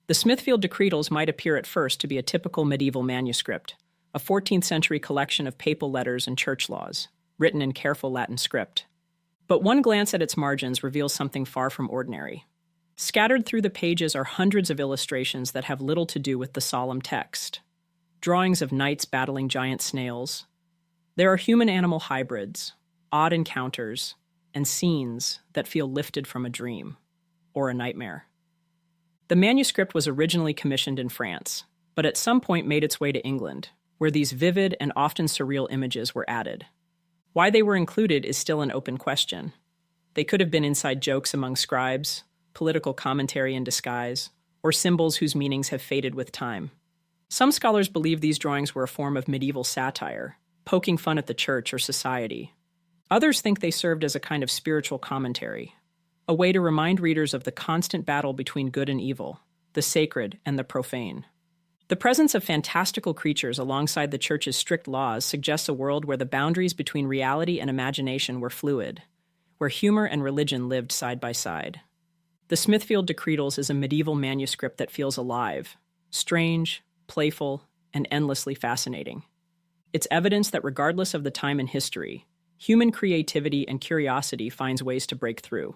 The Smithfield Decretals might appear at first to be a typical medieval manuscript, a 14th century collection of papal letters and church laws, written in careful Latin script. But one glance at its margins reveals something far from ordinary. Scattered through the pages are hundreds of illustrations that have little to do with the solemn text. Drawings of knights battling giant snails. There are human-animal hybrids, odd encounters, and scenes that feel lifted from a dream or a nightmare. The manuscript was originally commissioned in France, but at some point made its way to England, where these vivid and often surreal images were added. Why they were included is still an open question. They could have been inside jokes among scribes, political commentary in disguise, or symbols whose meanings have faded with time. Some scholars believe these drawings were a form of medieval satire, poking fun at the church or society. Others think they served as a kind of spiritual commentary, a way to remind readers of the constant battle between good and evil, the sacred and the profane. The presence of fantastical creatures alongside the church's strict laws suggests a world where the boundaries between reality and imagination were fluid, where humor and religion lived side by side. The Smithfield Decretals is a medieval manuscript that feels alive, strange, playful, and endlessly fascinating. It's evidence that regardless of the time and history, human creativity and curiosity finds ways to break through,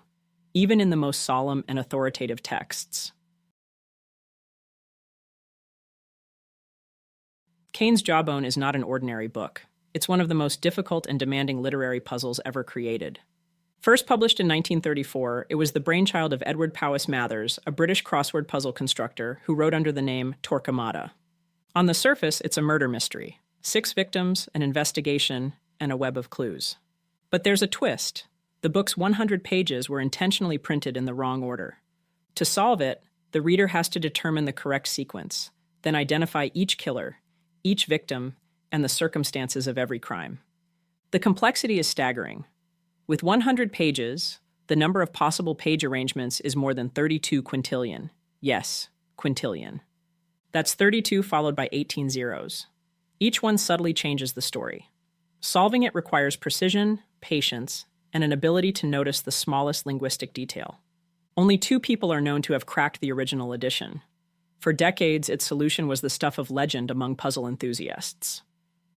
even in the most solemn and authoritative texts. Cain's Jawbone is not an ordinary book. It's one of the most difficult and demanding literary puzzles ever created. First published in 1934, it was the brainchild of Edward Powys Mathers, a British crossword puzzle constructor who wrote under the name Torquemada. On the surface, it's a murder mystery. 6 victims, an investigation, and a web of clues. But there's a twist. The book's 100 pages were intentionally printed in the wrong order. To solve it, the reader has to determine the correct sequence, then identify each killer, each victim, and the circumstances of every crime. The complexity is staggering. With 100 pages, the number of possible page arrangements is more than 32 quintillion. Yes, quintillion. That's 32 followed by 18 zeros. Each one subtly changes the story. Solving it requires precision, patience, and an ability to notice the smallest linguistic detail. Only 2 people are known to have cracked the original edition. For decades, its solution was the stuff of legend among puzzle enthusiasts.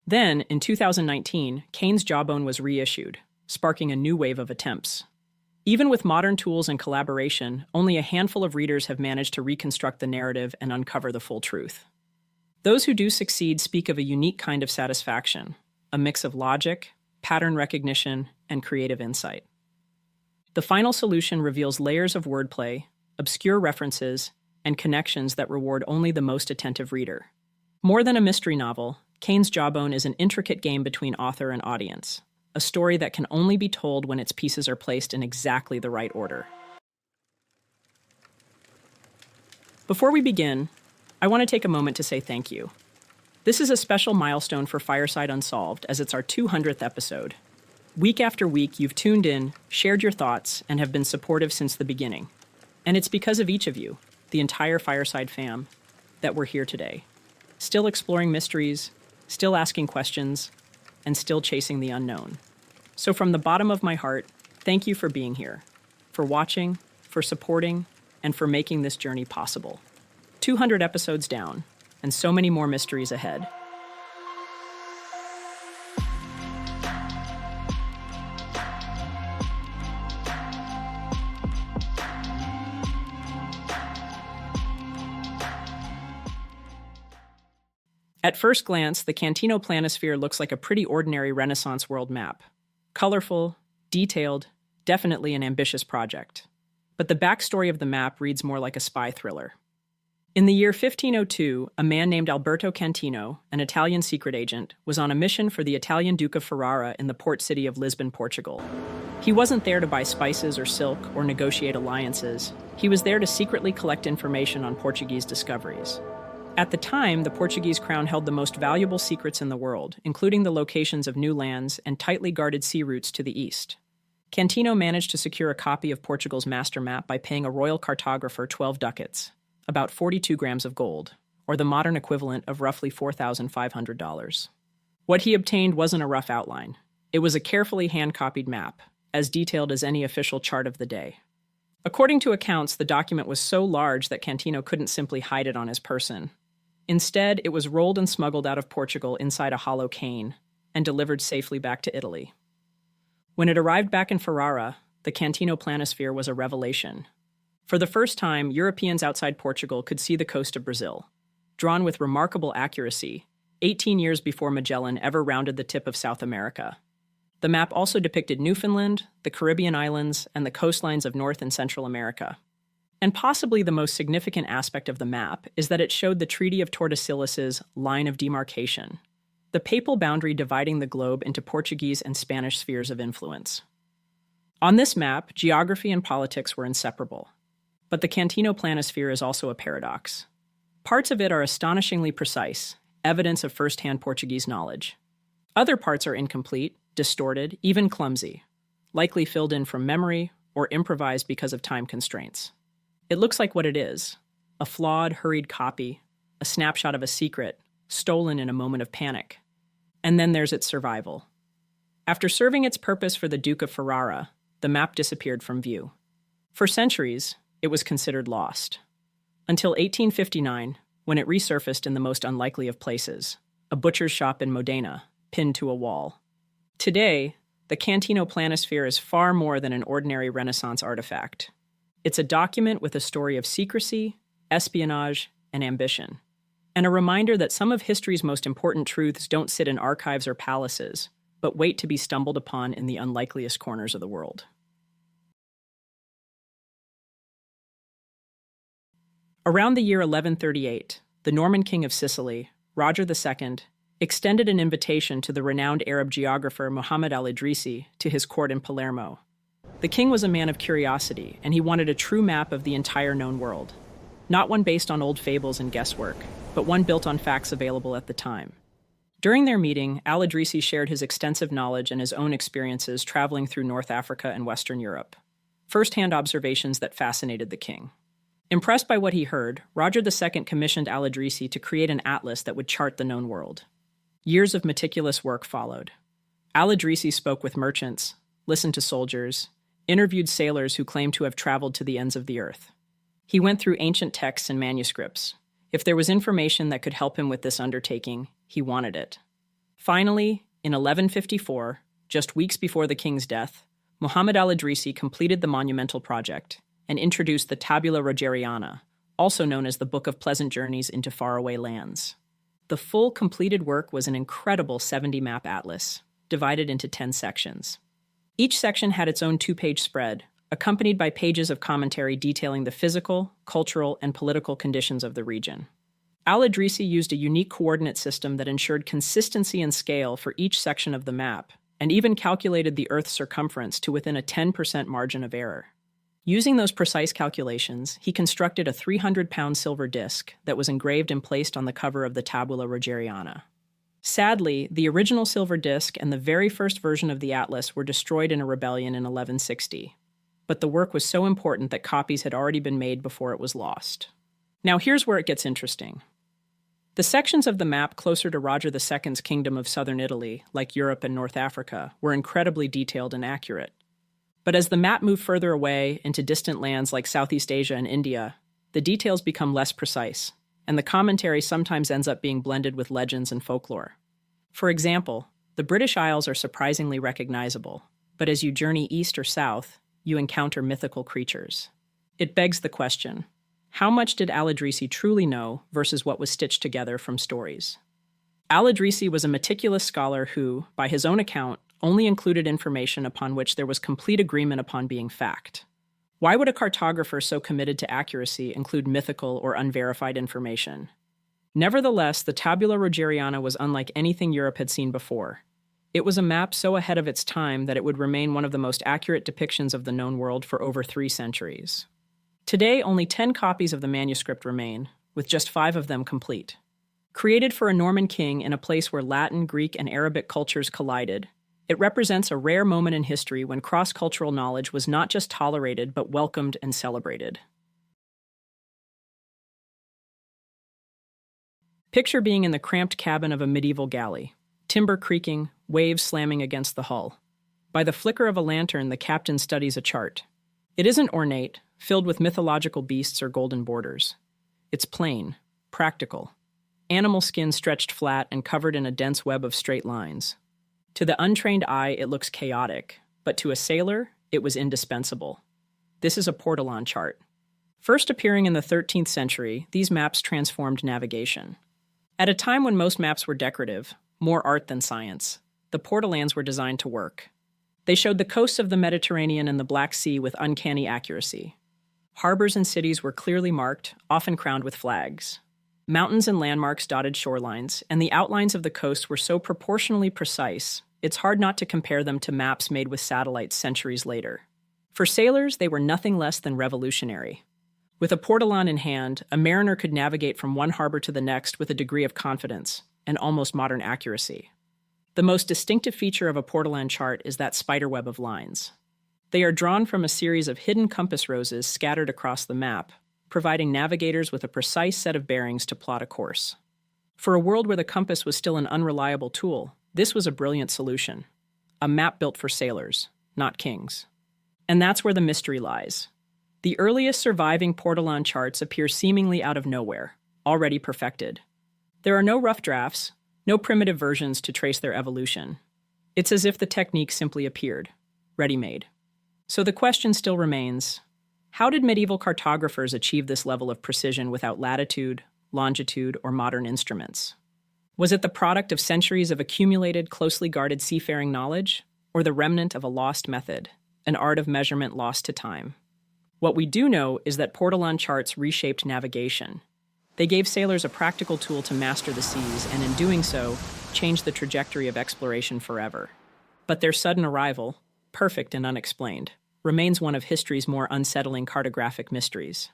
Then, in 2019, Kane's Jawbone was reissued, sparking a new wave of attempts. Even with modern tools and collaboration, only a handful of readers have managed to reconstruct the narrative and uncover the full truth. Those who do succeed speak of a unique kind of satisfaction, a mix of logic, pattern recognition, and creative insight. The final solution reveals layers of wordplay, obscure references, and connections that reward only the most attentive reader. More than a mystery novel, Kane's Jawbone is an intricate game between author and audience, a story that can only be told when its pieces are placed in exactly the right order. Before we begin, I want to take a moment to say thank you. This is a special milestone for Fireside Unsolved, as it's our 200th episode. Week after week, you've tuned in, shared your thoughts, and have been supportive since the beginning. And it's because of each of you, the entire Fireside fam, that we're here today. Still exploring mysteries, still asking questions, and still chasing the unknown. So from the bottom of my heart, thank you for being here, for watching, for supporting, and for making this journey possible. 200 episodes down, and so many more mysteries ahead. At first glance, the Cantino Planisphere looks like a pretty ordinary Renaissance world map. Colorful, detailed, definitely an ambitious project. But the backstory of the map reads more like a spy thriller. In the year 1502, a man named Alberto Cantino, an Italian secret agent, was on a mission for the Italian Duke of Ferrara in the port city of Lisbon, Portugal. He wasn't there to buy spices or silk or negotiate alliances. He was there to secretly collect information on Portuguese discoveries. At the time, the Portuguese crown held the most valuable secrets in the world, including the locations of new lands and tightly guarded sea routes to the east. Cantino managed to secure a copy of Portugal's master map by paying a royal cartographer 12 ducats, about 42 grams of gold, or the modern equivalent of roughly $4,500. What he obtained wasn't a rough outline. It was a carefully hand-copied map, as detailed as any official chart of the day. According to accounts, the document was so large that Cantino couldn't simply hide it on his person. Instead, it was rolled and smuggled out of Portugal inside a hollow cane and delivered safely back to Italy. When it arrived back in Ferrara, the Cantino Planisphere was a revelation. For the first time, Europeans outside Portugal could see the coast of Brazil, drawn with remarkable accuracy, 18 years before Magellan ever rounded the tip of South America. The map also depicted Newfoundland, the Caribbean islands, and the coastlines of North and Central America. And possibly the most significant aspect of the map is that it showed the Treaty of Tordesillas' line of demarcation, the papal boundary dividing the globe into Portuguese and Spanish spheres of influence. On this map, geography and politics were inseparable. But the Cantino Planisphere is also a paradox. Parts of it are astonishingly precise, evidence of first-hand Portuguese knowledge. Other parts are incomplete, distorted, even clumsy, likely filled in from memory or improvised because of time constraints. It looks like what it is, a flawed, hurried copy, a snapshot of a secret, stolen in a moment of panic. And then there's its survival. After serving its purpose for the Duke of Ferrara, the map disappeared from view. For centuries, it was considered lost. Until 1859, when it resurfaced in the most unlikely of places, a butcher's shop in Modena, pinned to a wall. Today, the Cantino Planisphere is far more than an ordinary Renaissance artifact. It's a document with a story of secrecy, espionage, and ambition, and a reminder that some of history's most important truths don't sit in archives or palaces, but wait to be stumbled upon in the unlikeliest corners of the world. Around the year 1138, the Norman king of Sicily, Roger II, extended an invitation to the renowned Arab geographer Muhammad al-Idrisi to his court in Palermo. The king was a man of curiosity, and he wanted a true map of the entire known world. Not one based on old fables and guesswork, but one built on facts available at the time. During their meeting, al-Idrisi shared his extensive knowledge and his own experiences traveling through North Africa and Western Europe. First-hand observations that fascinated the king. Impressed by what he heard, Roger II commissioned al-Idrisi to create an atlas that would chart the known world. Years of meticulous work followed. Al-Idrisi spoke with merchants, listened to soldiers, interviewed sailors who claimed to have traveled to the ends of the earth. He went through ancient texts and manuscripts. If there was information that could help him with this undertaking, he wanted it. Finally, in 1154, just weeks before the king's death, Muhammad al-Idrisi completed the monumental project and introduced the Tabula Rogeriana, also known as the Book of Pleasant Journeys into Faraway Lands. The full completed work was an incredible 70-map atlas, divided into 10 sections. Each section had its own 2-page spread, accompanied by pages of commentary detailing the physical, cultural, and political conditions of the region. Al-Idrisi used a unique coordinate system that ensured consistency and scale for each section of the map, and even calculated the Earth's circumference to within a 10% margin of error. Using those precise calculations, he constructed a 300-pound silver disc that was engraved and placed on the cover of the Tabula Rogeriana. Sadly, the original silver disc and the very first version of the atlas were destroyed in a rebellion in 1160. But the work was so important that copies had already been made before it was lost. Now here's where it gets interesting. The sections of the map closer to Roger II's kingdom of southern Italy, like Europe and North Africa, were incredibly detailed and accurate. But as the map moved further away into distant lands like Southeast Asia and India, the details become less precise, and the commentary sometimes ends up being blended with legends and folklore. For example, the British Isles are surprisingly recognizable, but as you journey east or south, you encounter mythical creatures. It begs the question, how much did al-Idrisi truly know versus what was stitched together from stories? Al-Idrisi was a meticulous scholar who, by his own account, only included information upon which there was complete agreement upon being fact. Why would a cartographer so committed to accuracy include mythical or unverified information? Nevertheless, the Tabula Rogeriana was unlike anything Europe had seen before. It was a map so ahead of its time that it would remain one of the most accurate depictions of the known world for over 3 centuries. Today, only 10 copies of the manuscript remain, with just 5 of them complete. Created for a Norman king in a place where Latin, Greek, and Arabic cultures collided, it represents a rare moment in history when cross-cultural knowledge was not just tolerated but welcomed and celebrated. Picture being in the cramped cabin of a medieval galley, timber creaking, waves slamming against the hull. By the flicker of a lantern, the captain studies a chart. It isn't ornate, filled with mythological beasts or golden borders. It's plain, practical. Animal skin stretched flat and covered in a dense web of straight lines. To the untrained eye, it looks chaotic, but to a sailor, it was indispensable. This is a portolan chart. First appearing in the 13th century, these maps transformed navigation. At a time when most maps were decorative, more art than science, the portolans were designed to work. They showed the coasts of the Mediterranean and the Black Sea with uncanny accuracy. Harbors and cities were clearly marked, often crowned with flags. Mountains and landmarks dotted shorelines, and the outlines of the coast were so proportionally precise, it's hard not to compare them to maps made with satellites centuries later. For sailors, they were nothing less than revolutionary. With a portolan in hand, a mariner could navigate from one harbor to the next with a degree of confidence and almost modern accuracy. The most distinctive feature of a portolan chart is that spiderweb of lines. They are drawn from a series of hidden compass roses scattered across the map, providing navigators with a precise set of bearings to plot a course. For a world where the compass was still an unreliable tool, this was a brilliant solution. A map built for sailors, not kings. And that's where the mystery lies. The earliest surviving portolan charts appear seemingly out of nowhere, already perfected. There are no rough drafts, no primitive versions to trace their evolution. It's as if the technique simply appeared, ready-made. So the question still remains, how did medieval cartographers achieve this level of precision without latitude, longitude, or modern instruments? Was it the product of centuries of accumulated, closely guarded seafaring knowledge, or the remnant of a lost method, an art of measurement lost to time? What we do know is that portolan charts reshaped navigation. They gave sailors a practical tool to master the seas, and in doing so, changed the trajectory of exploration forever. But their sudden arrival, perfect and unexplained, remains one of history's more unsettling cartographic mysteries.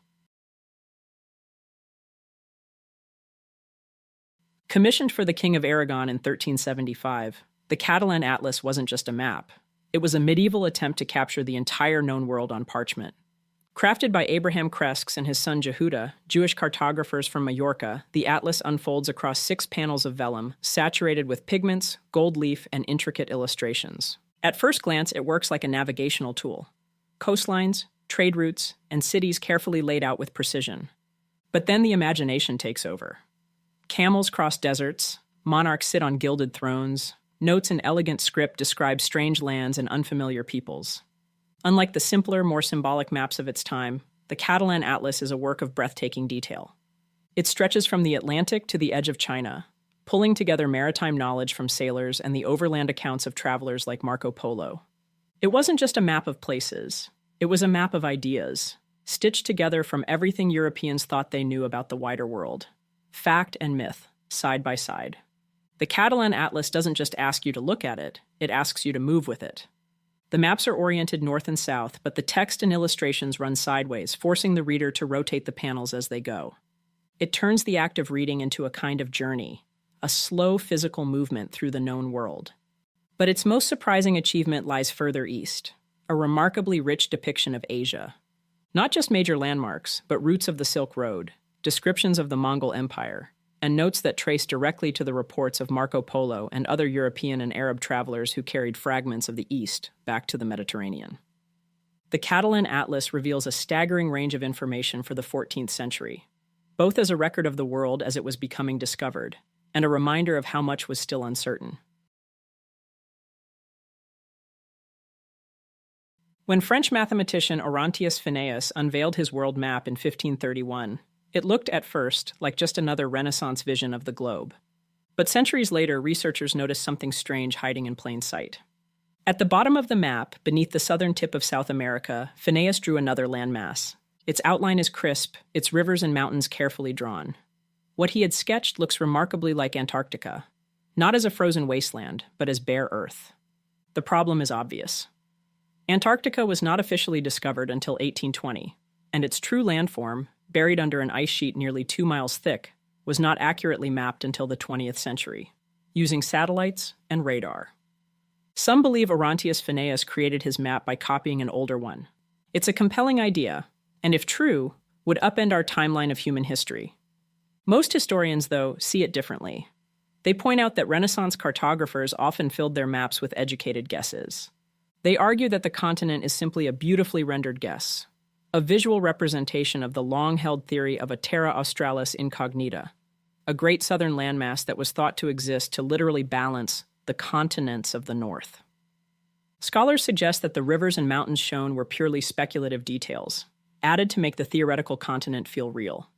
Commissioned for the King of Aragon in 1375, the Catalan Atlas wasn't just a map. It was a medieval attempt to capture the entire known world on parchment. Crafted by Abraham Cresques and his son Jehuda, Jewish cartographers from Majorca, the atlas unfolds across 6 panels of vellum, saturated with pigments, gold leaf, and intricate illustrations. At first glance, it works like a navigational tool. Coastlines, trade routes, and cities carefully laid out with precision. But then the imagination takes over. Camels cross deserts, monarchs sit on gilded thrones, notes in elegant script describe strange lands and unfamiliar peoples. Unlike the simpler, more symbolic maps of its time, the Catalan Atlas is a work of breathtaking detail. It stretches from the Atlantic to the edge of China, pulling together maritime knowledge from sailors and the overland accounts of travelers like Marco Polo. It wasn't just a map of places, it was a map of ideas, stitched together from everything Europeans thought they knew about the wider world. Fact and myth, side by side. The Catalan Atlas doesn't just ask you to look at it, it asks you to move with it. The maps are oriented north and south, but the text and illustrations run sideways, forcing the reader to rotate the panels as they go. It turns the act of reading into a kind of journey, a slow physical movement through the known world. But its most surprising achievement lies further east, a remarkably rich depiction of Asia. Not just major landmarks, but routes of the Silk Road, descriptions of the Mongol Empire, and notes that trace directly to the reports of Marco Polo and other European and Arab travelers who carried fragments of the East back to the Mediterranean. The Catalan Atlas reveals a staggering range of information for the 14th century, both as a record of the world as it was becoming discovered, and a reminder of how much was still uncertain. When French mathematician Orontius Phineas unveiled his world map in 1531, it looked at first like just another Renaissance vision of the globe. But centuries later, researchers noticed something strange hiding in plain sight. At the bottom of the map, beneath the southern tip of South America, Phineas drew another landmass. Its outline is crisp, its rivers and mountains carefully drawn. What he had sketched looks remarkably like Antarctica, not as a frozen wasteland, but as bare earth. The problem is obvious. Antarctica was not officially discovered until 1820, and its true landform, buried under an ice sheet nearly 2 miles thick, was not accurately mapped until the 20th century, using satellites and radar. Some believe Orontius Phineas created his map by copying an older one. It's a compelling idea, and if true, would upend our timeline of human history. Most historians, though, see it differently. They point out that Renaissance cartographers often filled their maps with educated guesses. They argue that the continent is simply a beautifully rendered guess, a visual representation of the long-held theory of a terra australis incognita, a great southern landmass that was thought to exist to literally balance the continents of the north. Scholars suggest that the rivers and mountains shown were purely speculative details, added to make the theoretical continent feel real.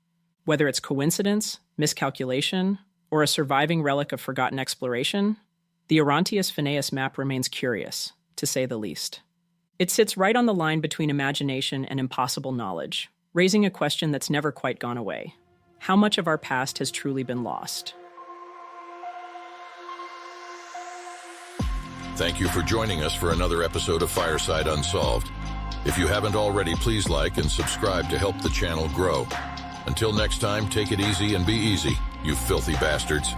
Whether it's coincidence, miscalculation, or a surviving relic of forgotten exploration, the Orontius Phineas map remains curious, to say the least. It sits right on the line between imagination and impossible knowledge, raising a question that's never quite gone away. How much of our past has truly been lost? Thank you for joining us for another episode of Fireside Unsolved. If you haven't already, please like and subscribe to help the channel grow. Until next time, take it easy and be easy, you filthy bastards.